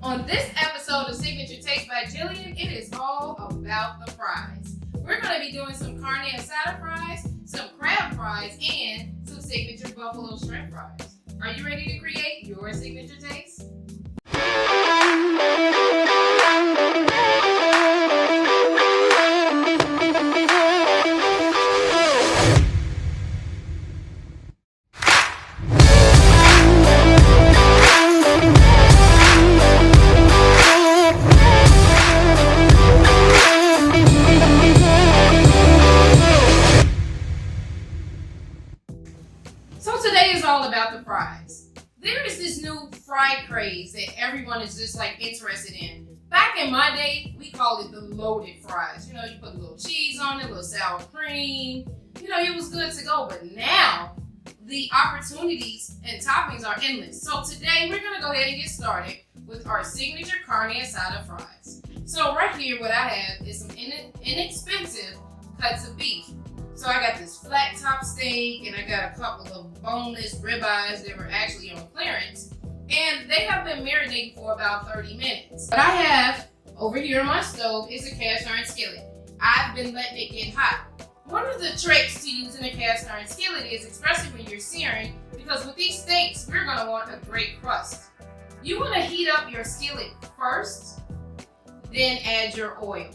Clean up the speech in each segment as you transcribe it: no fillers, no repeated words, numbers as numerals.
On this episode of Signature Taste by Jelian, it is all about the fries. We're going to be doing some carne asada fries, some crab fries, and some signature buffalo shrimp fries. Are you ready to create your signature taste? So today is all about the fries. There is this new fry craze that everyone is just like interested in. Back in my day, we called it the loaded fries. You know, you put a little cheese on it, a little sour cream. You know, it was good to go. But now, the opportunities and toppings are endless. So today, we're gonna go ahead and get started with our signature carne asada fries. So right here, what I have is some inexpensive cuts of beef. So I got this flat top steak and I got a couple of boneless ribeyes that were actually on clearance. And they have been marinating for about 30 minutes. What I have over here on my stove is a cast iron skillet. I've been letting it get hot. One of the tricks to using a cast iron skillet is, especially when you're searing, because with these steaks, we're gonna want a great crust. You wanna heat up your skillet first, then add your oil.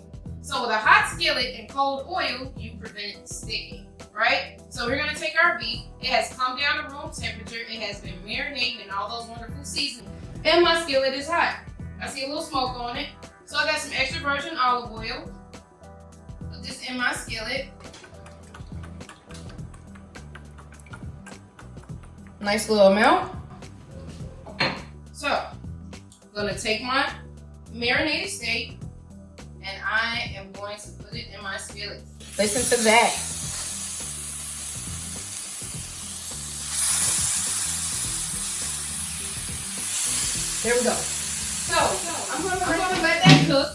So with a hot skillet and cold oil, you prevent sticking, right? So we're gonna take our beef. It has come down to room temperature. It has been marinating in all those wonderful seasonings. And my skillet is hot. I see a little smoke on it. So I got some extra virgin olive oil. Put this in my skillet. Nice little amount. So I'm gonna take my marinated steak and I am going to put it in my skillet. Listen to that. There we go. So I'm gonna let that cook.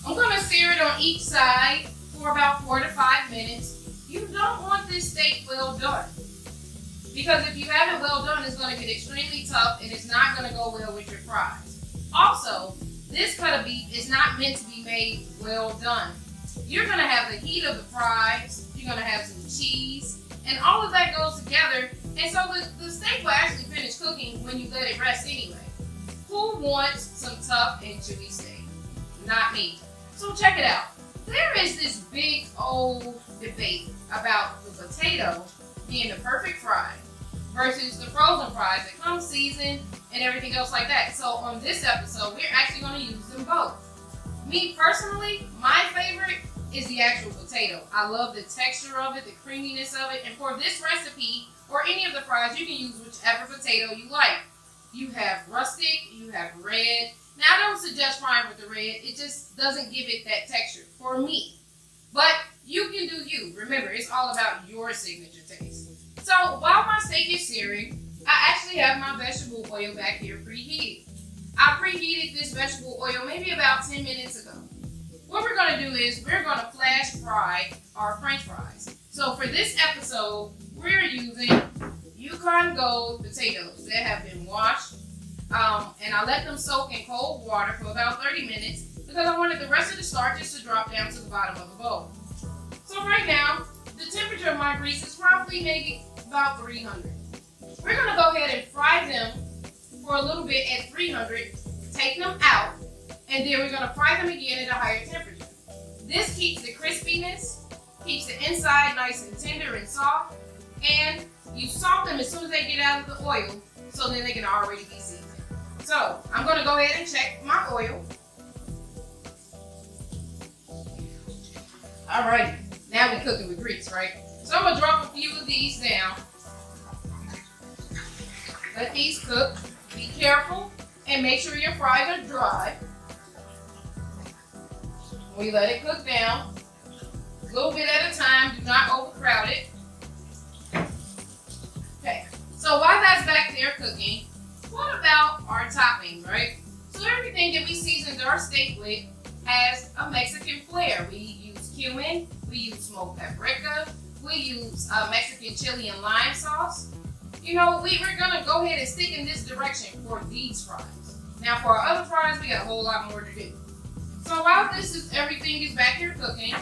I'm gonna sear it on each side for about 4 to 5 minutes. You don't want this steak well done, because if you have it well done, it's gonna get extremely tough and it's not gonna go well with your fries. Also, this cut of beef is not meant to be made well done. You're gonna have the heat of the fries, you're gonna have some cheese, and all of that goes together, and so the steak will actually finish cooking when you let it rest anyway. Who wants some tough and chewy steak? Not me. So check it out. There is this big old debate about the potato being the perfect fry versus the frozen fries that come seasoned and everything else like that. So on this episode, we're actually going to use them both. Me personally, my favorite is the actual potato. I love the texture of it, the creaminess of it, and for this recipe or any of the fries, you can use whichever potato you like. You have rustic, you have red. Now I don't suggest frying with the red, it just doesn't give it that texture for me. But you can do you. Remember, it's all about your signature taste. So while my steak is searing, I actually have my vegetable oil back here preheated. I preheated this vegetable oil maybe about 10 minutes ago. What we're gonna do is we're gonna flash fry our French fries. So for this episode, we're using Yukon Gold potatoes that have been washed. And I let them soak in cold water for about 30 minutes because I wanted the rest of the starches to drop down to the bottom of the bowl. So right now, the temperature of my grease is roughly maybe about 300. We're gonna go ahead and fry them for a little bit at 300, take them out, and then we're gonna fry them again at a higher temperature. This keeps the crispiness, keeps the inside nice and tender and soft, and you salt them as soon as they get out of the oil, so then they can already be seasoned. So I'm gonna go ahead and check my oil. Alright, now we're cooking with grease, right? So I'm gonna drop a few of these down. Let these cook. Be careful and make sure your fries are dry. We let it cook down. A little bit at a time, do not overcrowd it. Okay, so while that's back there cooking, what about our toppings, right? So everything that we seasoned our steak with has a Mexican flair. We use cumin, we use smoked paprika, we use Mexican chili and lime sauce. You know, we're gonna go ahead and stick in this direction for these fries. Now for our other fries, we got a whole lot more to do. So while everything is back here cooking,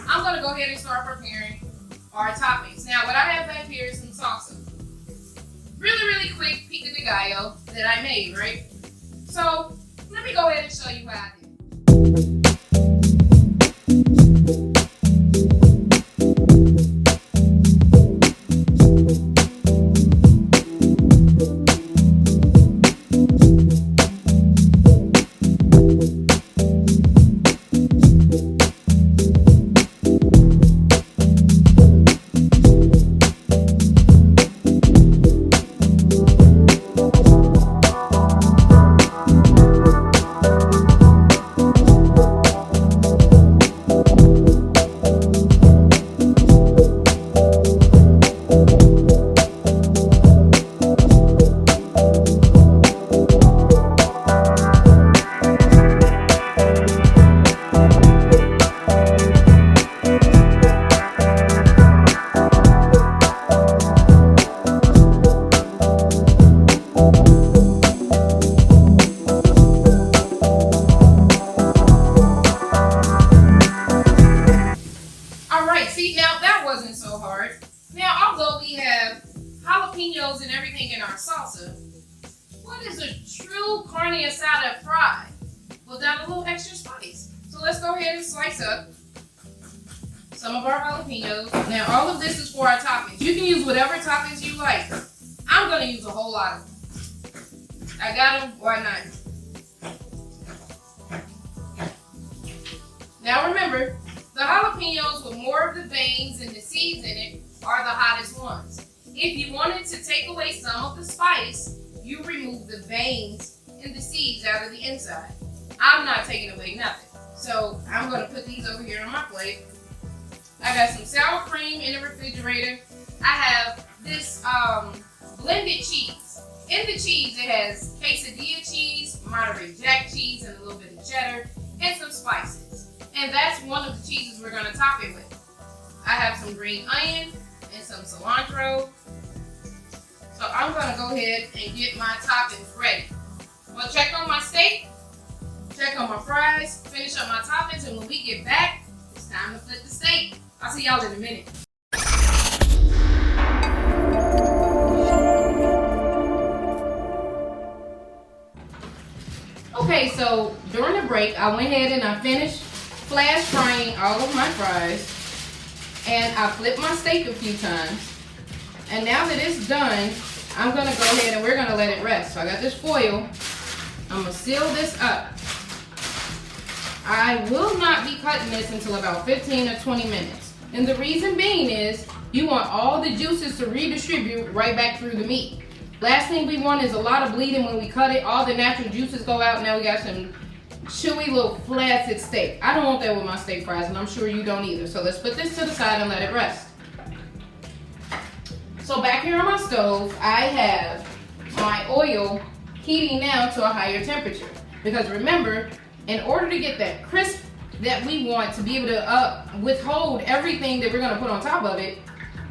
I'm gonna go ahead and start preparing our toppings. Now what I have back here is some salsa. Really quick pico de gallo that I made, right? So let me go ahead and show you how I did it. Jalapenos and everything in our salsa. What is a true carne asada fry without a little extra spice? So let's go ahead and slice up some of our jalapenos. Now all of this is for our toppings. You can use whatever toppings you like. I'm gonna use a whole lot of them. I got them, why not? Now remember, the jalapenos with more of the veins and the seeds in it are the hottest ones. If you wanted to take away some of the spice, you remove the veins and the seeds out of the inside. I'm not taking away nothing. So I'm gonna put these over here on my plate. I got some sour cream in the refrigerator. I have this blended cheese. In the cheese, it has quesadilla cheese, Monterey Jack cheese, and a little bit of cheddar, and some spices. And that's one of the cheeses we're gonna top it with. I have some green onion and some cilantro. So I'm gonna go ahead and get my toppings ready. I'm gonna check on my steak, check on my fries, finish up my toppings, and when we get back, it's time to flip the steak. I'll see y'all in a minute. Okay, so during the break, I went ahead and I finished flash frying all of my fries, and I flipped my steak a few times. And now that it's done, I'm gonna go ahead and we're gonna let it rest. So I got this foil. I'm gonna seal this up. I will not be cutting this until about 15 or 20 minutes. And the reason being is you want all the juices to redistribute right back through the meat. Last thing we want is a lot of bleeding when we cut it. All the natural juices go out. Now we got some chewy little flaccid steak. I don't want that with my steak fries, and I'm sure you don't either. So let's put this to the side and let it rest. So back here on my stove, I have my oil heating now to a higher temperature. Because remember, in order to get that crisp that we want to be able to withhold everything that we're gonna put on top of it,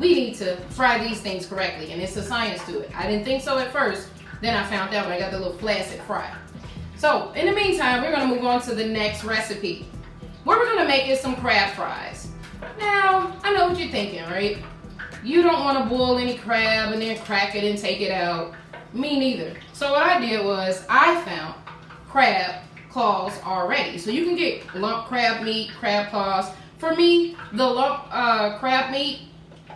we need to fry these things correctly, and it's a science to it. I didn't think so at first, then I found out when I got the little flaccid fry. So in the meantime, we're gonna move on to the next recipe. What we're gonna make is some crab fries. Now, I know what you're thinking, right? You don't wanna boil any crab and then crack it and take it out. Me neither. So what I did was I found crab claws already. So you can get lump crab meat, crab claws. For me, the lump crab meat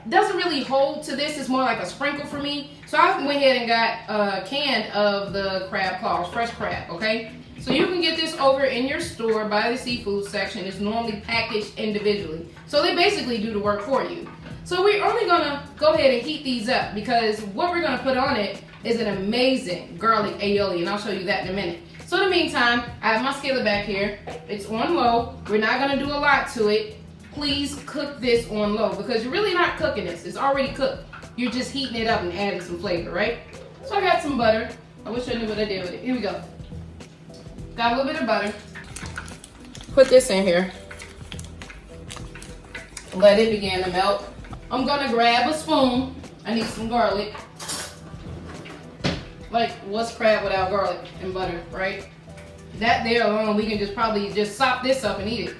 doesn't really hold to this. It's more like a sprinkle for me. So I went ahead and got a can of the crab claws, fresh crab, okay? So you can get this over in your store by the seafood section. It's normally packaged individually. So they basically do the work for you. So we're only gonna go ahead and heat these up because what we're gonna put on it is an amazing garlic aioli, and I'll show you that in a minute. So in the meantime, I have my skillet back here. It's on low. We're not gonna do a lot to it. Please cook this on low because you're really not cooking this. It's already cooked. You're just heating it up and adding some flavor, right? So I got some butter. I wish I knew what I did with it. Here we go. Got a little bit of butter. Put this in here. Let it begin to melt. I'm gonna grab a spoon. I need some garlic. like, what's crab without garlic and butter, right? That there alone, we can just probably just sop this up and eat it.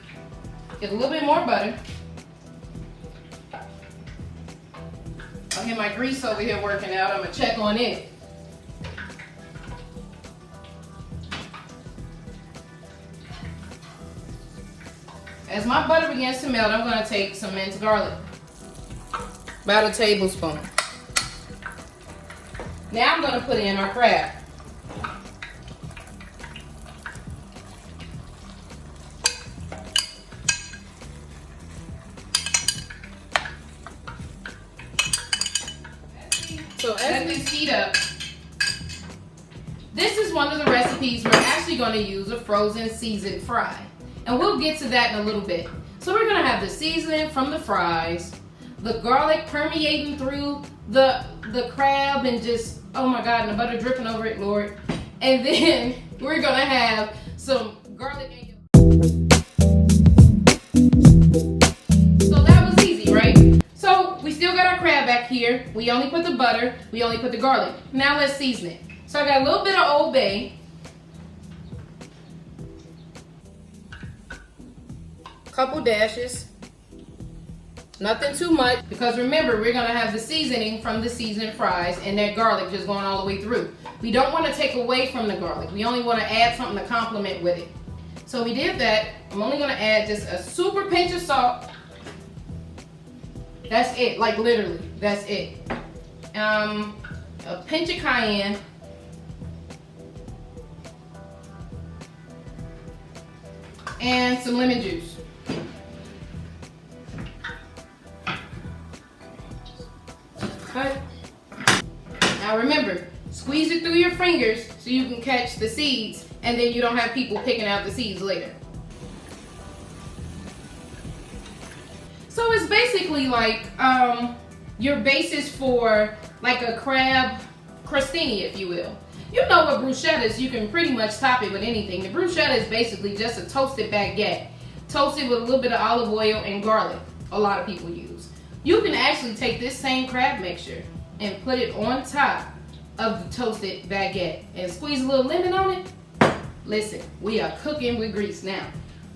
Get a little bit more butter. I hear my grease over here working out. I'm gonna check on it. As my butter begins to melt, I'm gonna take some minced garlic. About a tablespoon. Now I'm gonna put in our crab. So as this heat up, this is one of the recipes we're actually going to use a frozen seasoned fry. And we'll get to that in a little bit. So we're going to have the seasoning from the fries, the garlic permeating through the crab and just, oh my God, and the butter dripping over it, Lord. And then we're going to have some garlic and so that was easy, right? So we still got our crab back here. We only put the butter, we only put the garlic. Now let's season it. So I got a little bit of Old Bay. Couple dashes. Nothing too much, because remember, we're gonna have the seasoning from the seasoned fries and that garlic just going all the way through. We don't wanna take away from the garlic. We only wanna add something to complement with it. So we did that. I'm only gonna add just a super pinch of salt. That's it, like literally, that's it. A pinch of cayenne. And some lemon juice. Okay. Now remember, squeeze it through your fingers so you can catch the seeds, and then you don't have people picking out the seeds later. So it's basically like your basis for like a crab crostini, if you will. You know what bruschetta is, you can pretty much top it with anything. The bruschetta is basically just a toasted baguette, toasted with a little bit of olive oil and garlic, a lot of people use. You can actually take this same crab mixture and put it on top of the toasted baguette and squeeze a little lemon on it. Listen, we are cooking with grease now.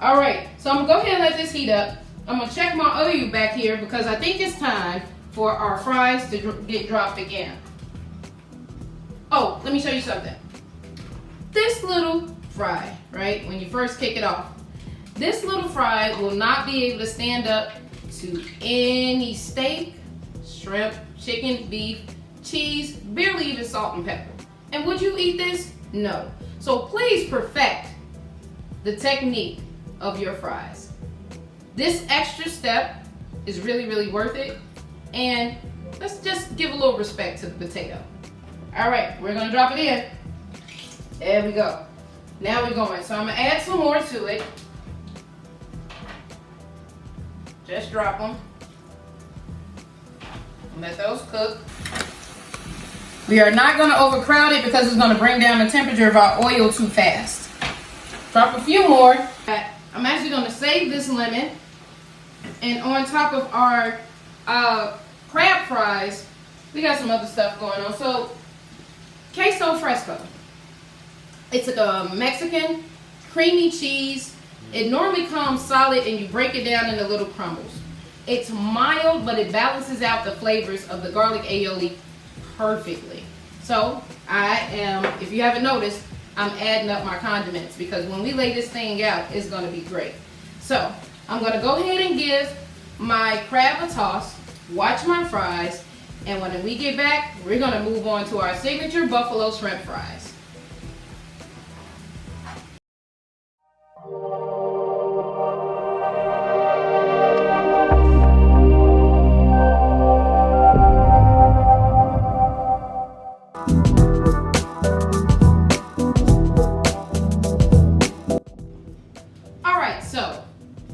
All right, so I'm gonna go ahead and let this heat up. I'm gonna check my oil back here because I think it's time for our fries to get dropped again. Oh, let me show you something. This little fry, right, when you first kick it off, this little fry will not be able to stand up to any steak, shrimp, chicken, beef, cheese, barely even salt and pepper. And would you eat this? No. So please perfect the technique of your fries. This extra step is really, really worth it. And let's just give a little respect to the potato. All right, we're gonna drop it in. There we go. Now we're going. So I'm gonna add some more to it. Just drop them. Let those cook. We are not gonna overcrowd it because it's gonna bring down the temperature of our oil too fast. Drop a few more. I'm actually gonna save this lemon. And on top of our crab fries, we got some other stuff going on. So, queso fresco. It's a Mexican creamy cheese. It normally comes solid and you break it down into little crumbles. It's mild, but it balances out the flavors of the garlic aioli perfectly. So, I am, if you haven't noticed, I'm adding up my condiments because when we lay this thing out, it's gonna be great. So, I'm gonna go ahead and give my crab a toss, watch my fries, and when we get back, we're gonna move on to our signature buffalo shrimp fries. Alright, so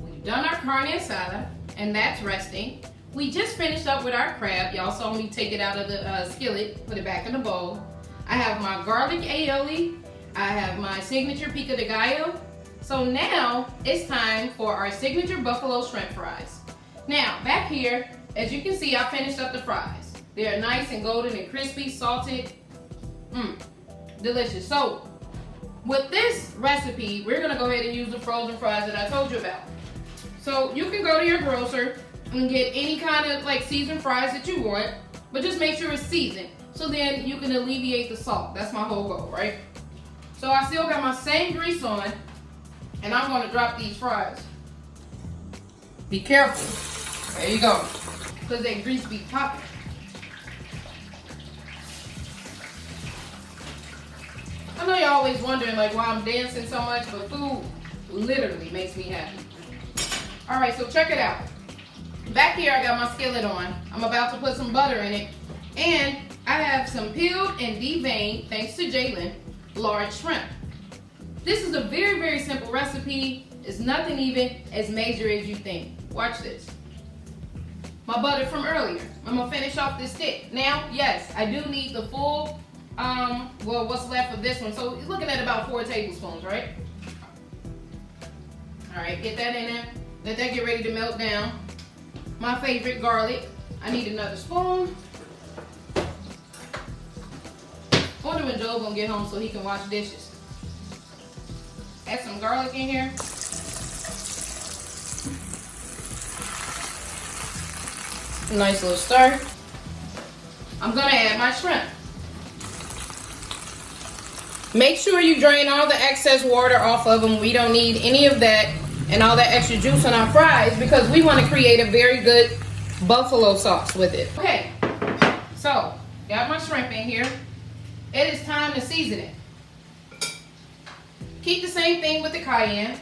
we've done our carne asada, and that's resting. We just finished up with our crab. Y'all saw me take it out of the skillet, put it back in the bowl. I have my garlic aioli. I have my signature pico de gallo. So now it's time for our signature buffalo shrimp fries. Now, back here, as you can see, I finished up the fries. They are nice and golden and crispy, salted. Delicious. So with this recipe, we're gonna go ahead and use the frozen fries that I told you about. So you can go to your grocer and get any kind of like seasoned fries that you want, but just make sure it's seasoned. So then you can alleviate the salt. That's my whole goal, right? So I still got my same grease on, and I'm gonna drop these fries. Be careful. There you go. Because that grease be popping. I know you're always wondering like why I'm dancing so much, but food literally makes me happy. All right, so check it out. Back here I got my skillet on. I'm about to put some butter in it. And I have some peeled and deveined, thanks to Jelian, large shrimp. This is a very, very simple recipe. It's nothing even as major as you think. Watch this. My butter from earlier. I'm gonna finish off this stick. Now, yes, I do need the full, well, what's left of this one. So you're looking at about 4 tablespoons, right? All right, get that in there. Let that get ready to melt down. My favorite, garlic. I need another spoon. Wonder when Joe gonna get home so he can wash dishes. Add some garlic in here. Nice little stir. I'm gonna add my shrimp. Make sure you drain all the excess water off of them. We don't need any of that and all that extra juice on our fries because we want to create a very good buffalo sauce with it. Okay, so got my shrimp in here. It is time to season it. Keep the same thing with the cayenne.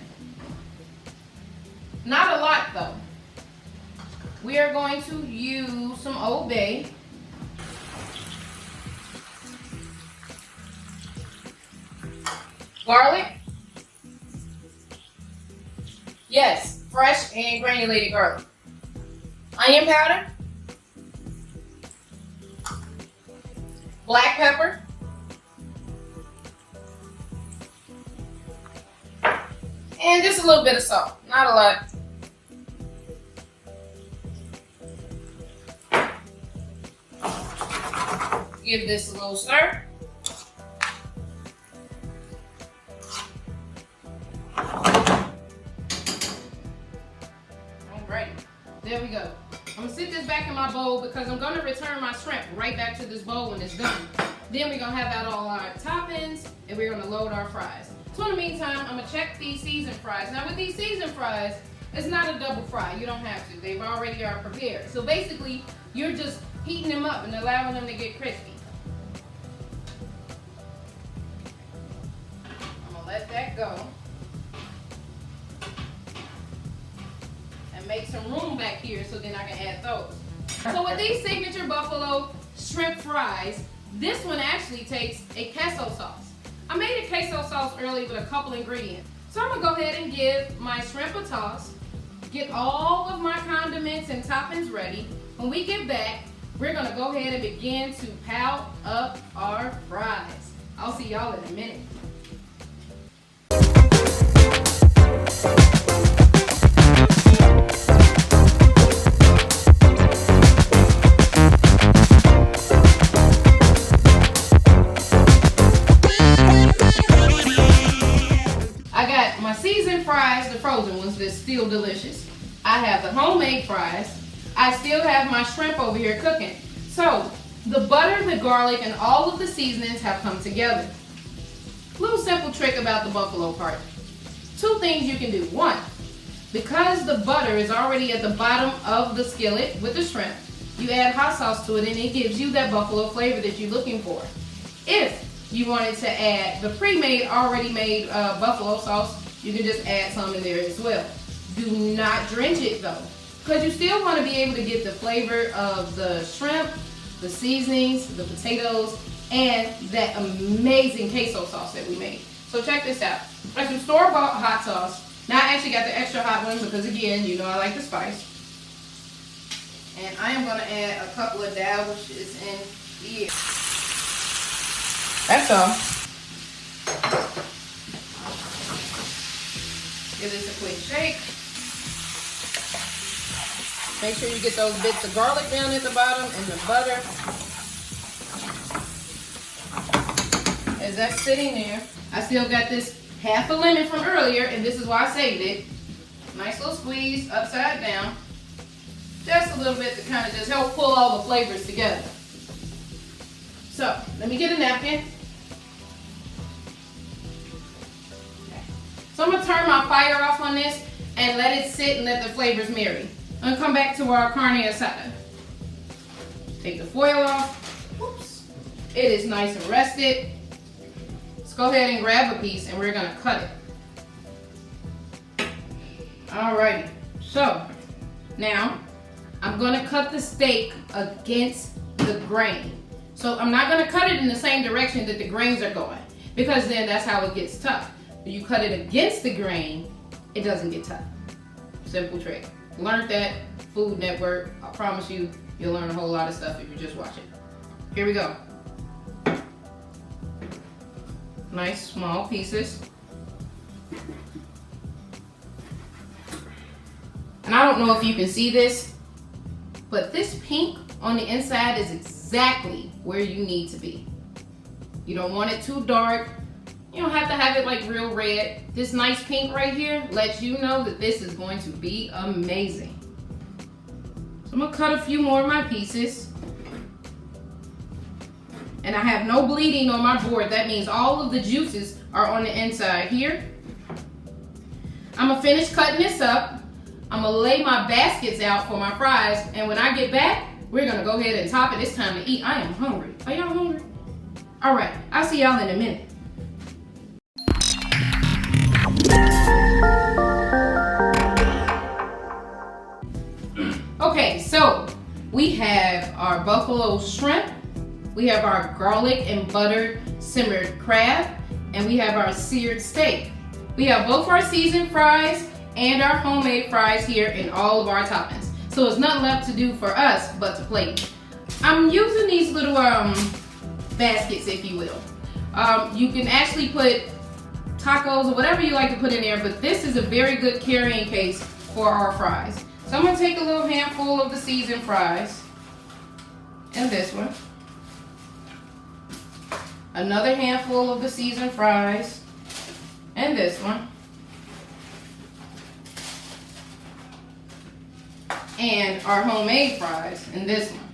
Not a lot though. We are going to use some Old Bay. Garlic. Yes, fresh and granulated garlic. Onion powder. Black pepper. And just a little bit of salt, not a lot. Give this a little stir. Alright, there we go. I'm gonna sit this back in my bowl because I'm gonna return my shrimp right back to this bowl when it's done. Then we're gonna have out all our toppings and we're gonna load our fries. So in the meantime, I'm gonna check these seasoned fries. Now with these seasoned fries, it's not a double fry. You don't have to. They've already are prepared. So basically, you're just heating them up and allowing them to get crispy. I'm gonna let that go. And make some room back here so then I can add those. So with these signature buffalo shrimp fries, this one actually takes a queso sauce. I made a queso sauce earlier with a couple ingredients. So I'm gonna go ahead and give my shrimp a toss, get all of my condiments and toppings ready. When we get back, we're gonna go ahead and begin to pout up our fries. I'll see y'all in a minute. Fries, the frozen ones that's still delicious. I have the homemade fries. I still have my shrimp over here cooking. So the butter, the garlic, and all of the seasonings have come together. Little simple trick about the buffalo part. 2 things you can do. 1, because the butter is already at the bottom of the skillet with the shrimp, you add hot sauce to it and it gives you that buffalo flavor that you're looking for. If you wanted to add the pre-made, already made buffalo sauce, you can just add some in there as well. Do not drench it though, because you still want to be able to get the flavor of the shrimp, the seasonings, the potatoes, and that amazing queso sauce that we made. So check this out. I have some store-bought hot sauce. Now I actually got the extra hot one because again, you know I like the spice. And I am going to add a couple of dabbles in here. That's all. Give this a quick shake. Make sure you get those bits of garlic down at the bottom and the butter. as that's sitting there, I still got this half a lemon from earlier, and this is why I saved it. Nice little squeeze upside down. Just a little bit to kind of just help pull all the flavors together. So, let me get a napkin. Okay. So I'm gonna turn my fire off on this and let it sit and let the flavors marry. I'm gonna come back to our carne asada. Take the foil off. Oops. It is nice and rested. Let's go ahead and grab a piece and we're gonna cut it. Alrighty, so now I'm gonna cut the steak against the grain. So I'm not gonna cut it in the same direction that the grains are going, because then that's how it gets tough. When you cut it against the grain, it doesn't get tough. Simple trick. Learned that, Food Network. I promise you, you'll learn a whole lot of stuff if you just watch it. Here we go. Nice small pieces. And I don't know if you can see this, but this pink on the inside is exactly where you need to be. You don't want it too dark. You don't have to have it like real red. This nice pink right here lets you know that this is going to be amazing. So I'm gonna cut a few more of my pieces. And I have no bleeding on my board. That means all of the juices are on the inside here. I'm gonna finish cutting this up. I'm gonna lay my baskets out for my fries. And when I get back, we're gonna go ahead and top it. It's time to eat. I am hungry. Are y'all hungry? All right, I'll see y'all in a minute. Okay, so we have our buffalo shrimp, we have our garlic and butter simmered crab, and we have our seared steak. We have both our seasoned fries and our homemade fries here in all of our toppings. So there's nothing left to do for us but to plate. I'm using these little baskets, if you will. You can actually put tacos or whatever you like to put in there, but this is a very good carrying case for our fries. So I'm gonna take a little handful of the seasoned fries and this one. Another handful of the seasoned fries and this one. And our homemade fries and this one.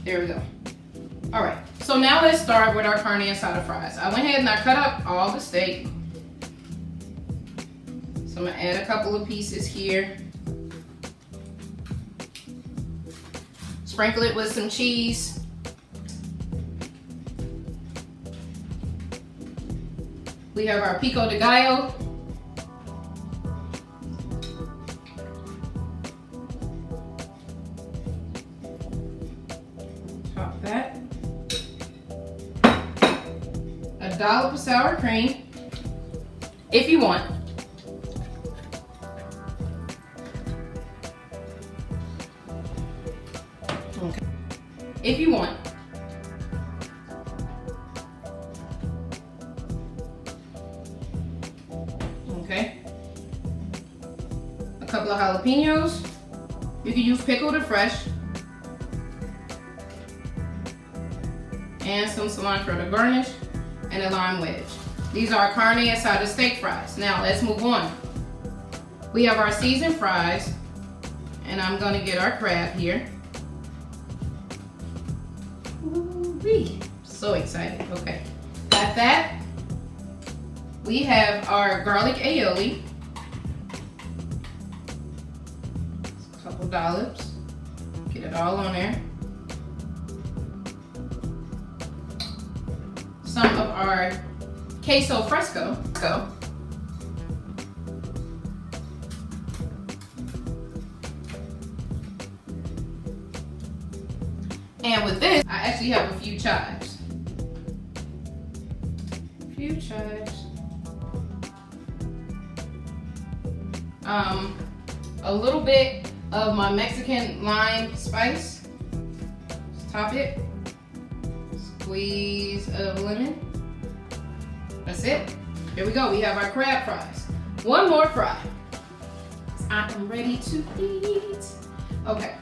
There we go. All right, so now let's start with our carne asada fries. I went ahead and I cut up all the steak. So I'm gonna add a couple of pieces here. Sprinkle it with some cheese. We have our pico de gallo. Top that. A dollop of sour cream, if you want. Okay. If you want. Okay. A couple of jalapenos. You can use pickled or fresh. And some cilantro to garnish, and a lime wedge. These are carne asada steak fries. Now let's move on. We have our seasoned fries, and I'm gonna get our crab here. Ooh-wee. So excited. Okay. Got that. We have our garlic aioli. A couple dollops. Get it all on there. Some of our queso fresco. And with this, I actually have a few chives. A little bit of my Mexican lime spice. Let's top it. Squeeze of lemon. That's it. Here we go. We have our crab fries. One more fry. I am ready to eat. Okay.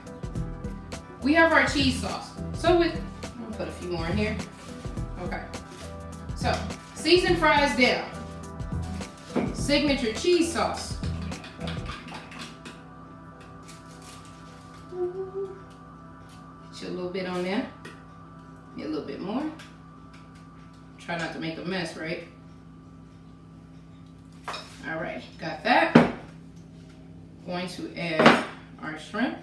We have our cheese sauce. So with put a few more in here. Okay. So, seasoned fries down. Signature cheese sauce. Get you a little bit on there. Get a little bit more. Try not to make a mess, right? All right, got that. Going to add our shrimp.